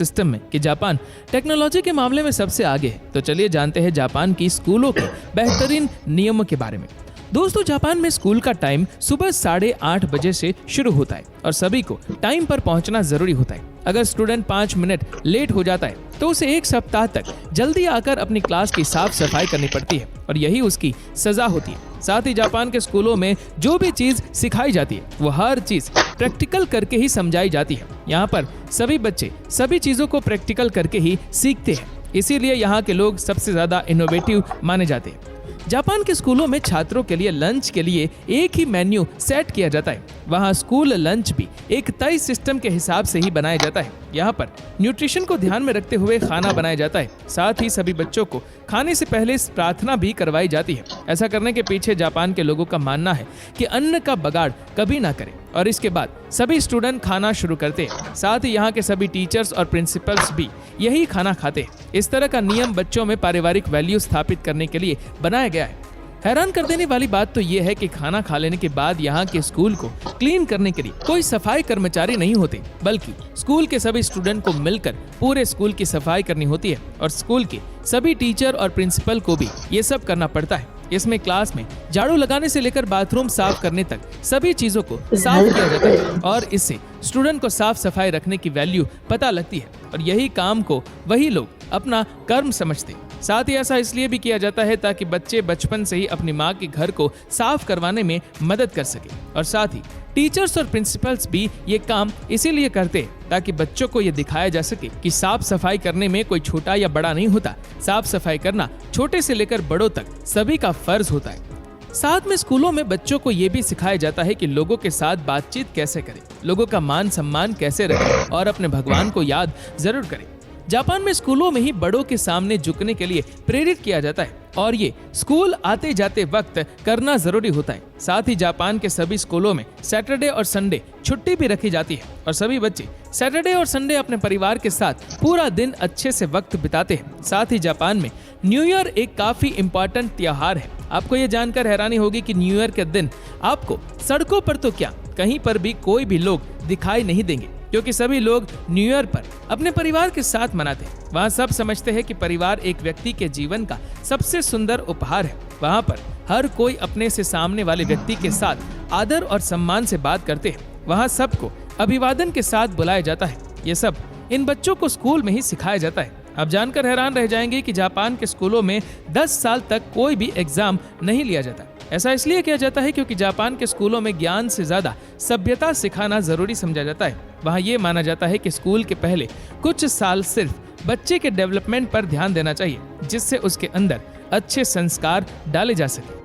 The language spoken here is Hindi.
सिस्टम में कि जापान टेक्नोलॉजी के मामले में सबसे आगे है। तो चलिए जानते हैं जापान की स्कूलों के बेहतरीन नियमों के बारे में। दोस्तों, जापान में स्कूल का टाइम सुबह 8:30 बजे से शुरू होता है और सभी को टाइम पर पहुंचना जरूरी होता है। अगर स्टूडेंट 5 मिनट लेट हो जाता है तो उसे 1 सप्ताह तक जल्दी आकर अपनी क्लास की साफ सफाई करनी पड़ती है और यही उसकी सजा होती है। साथ ही जापान के स्कूलों में जो भी चीज सिखाई जाती है वो हर चीज प्रैक्टिकल करके ही समझाई जाती है। यहाँ पर सभी बच्चे सभी चीजों को प्रैक्टिकल करके ही सीखते हैं, इसीलिए यहाँ के लोग सबसे ज्यादा इनोवेटिव माने जाते हैं। जापान के स्कूलों में छात्रों के लिए लंच के लिए एक ही मेन्यू सेट किया जाता है। वहाँ स्कूल लंच भी एक तय सिस्टम के हिसाब से ही बनाया जाता है। यहाँ पर न्यूट्रिशन को ध्यान में रखते हुए खाना बनाया जाता है। साथ ही सभी बच्चों को खाने से पहले प्रार्थना भी करवाई जाती है। ऐसा करने के पीछे जापान के लोगों का मानना है कि अन्न का बगाड़ कभी ना करें और इसके बाद सभी स्टूडेंट खाना शुरू करते हैं। साथ ही यहाँ के सभी टीचर्स और प्रिंसिपल्स भी यही खाना खाते हैं। इस तरह का नियम बच्चों में पारिवारिक वैल्यू स्थापित करने के लिए बनाया गया है। हैरान कर देने वाली बात तो ये है कि खाना खा लेने के बाद यहाँ के स्कूल को क्लीन करने के लिए कोई सफाई कर्मचारी नहीं होते, बल्कि स्कूल के सभी स्टूडेंट को मिलकर पूरे स्कूल की सफाई करनी होती है और स्कूल के सभी टीचर और प्रिंसिपल को भी ये सब करना पड़ता है। इसमें क्लास में झाड़ू लगाने से लेकर बाथरूम साफ करने तक सभी चीजों को साफ किया जाता है और इससे स्टूडेंट को साफ सफाई रखने की वैल्यू पता लगती है और यही काम को वही लोग अपना कर्म समझते हैं। साथ ही ऐसा इसलिए भी किया जाता है ताकि बच्चे बचपन से ही अपनी माँ के घर को साफ करवाने में मदद कर सके और साथ ही टीचर्स और प्रिंसिपल्स भी ये काम इसीलिए करते हैं ताकि बच्चों को ये दिखाया जा सके कि साफ सफाई करने में कोई छोटा या बड़ा नहीं होता। साफ सफाई करना छोटे से लेकर बड़ों तक सभी का फर्ज होता है। साथ में स्कूलों में बच्चों को ये भी सिखाया जाता है कि लोगों के साथ बातचीत कैसे करें, लोगों का मान सम्मान कैसे रखें और अपने भगवान को याद जरूर करें। जापान में स्कूलों में ही बड़ों के सामने झुकने के लिए प्रेरित किया जाता है और ये स्कूल आते जाते वक्त करना जरूरी होता है। साथ ही जापान के सभी स्कूलों में सैटरडे और संडे छुट्टी भी रखी जाती है और सभी बच्चे सैटरडे और संडे अपने परिवार के साथ पूरा दिन अच्छे से वक्त बिताते हैं। साथ ही जापान में न्यू ईयर एक काफी इम्पोर्टेंट त्योहार है। आपको ये जानकर हैरानी होगी कि न्यू ईयर के दिन आपको सड़कों पर तो क्या कहीं पर भी कोई भी लोग दिखाई नहीं देंगे, क्योंकि सभी लोग न्यू ईयर पर अपने परिवार के साथ मनाते हैं। वहाँ सब समझते हैं कि परिवार एक व्यक्ति के जीवन का सबसे सुंदर उपहार है। वहाँ पर हर कोई अपने से सामने वाले व्यक्ति के साथ आदर और सम्मान से बात करते हैं। वहाँ सबको अभिवादन के साथ बुलाया जाता है। ये सब इन बच्चों को स्कूल में ही सिखाया जाता है। आप जानकर हैरान रह जाएंगे कि जापान के स्कूलों में 10 साल तक कोई भी एग्जाम नहीं लिया जाता। ऐसा इसलिए किया जाता है क्योंकि जापान के स्कूलों में ज्ञान से ज्यादा सभ्यता सिखाना जरूरी समझा जाता है। वहाँ ये माना जाता है कि स्कूल के पहले कुछ साल सिर्फ बच्चे के डेवलपमेंट पर ध्यान देना चाहिए, जिससे उसके अंदर अच्छे संस्कार डाले जा सके।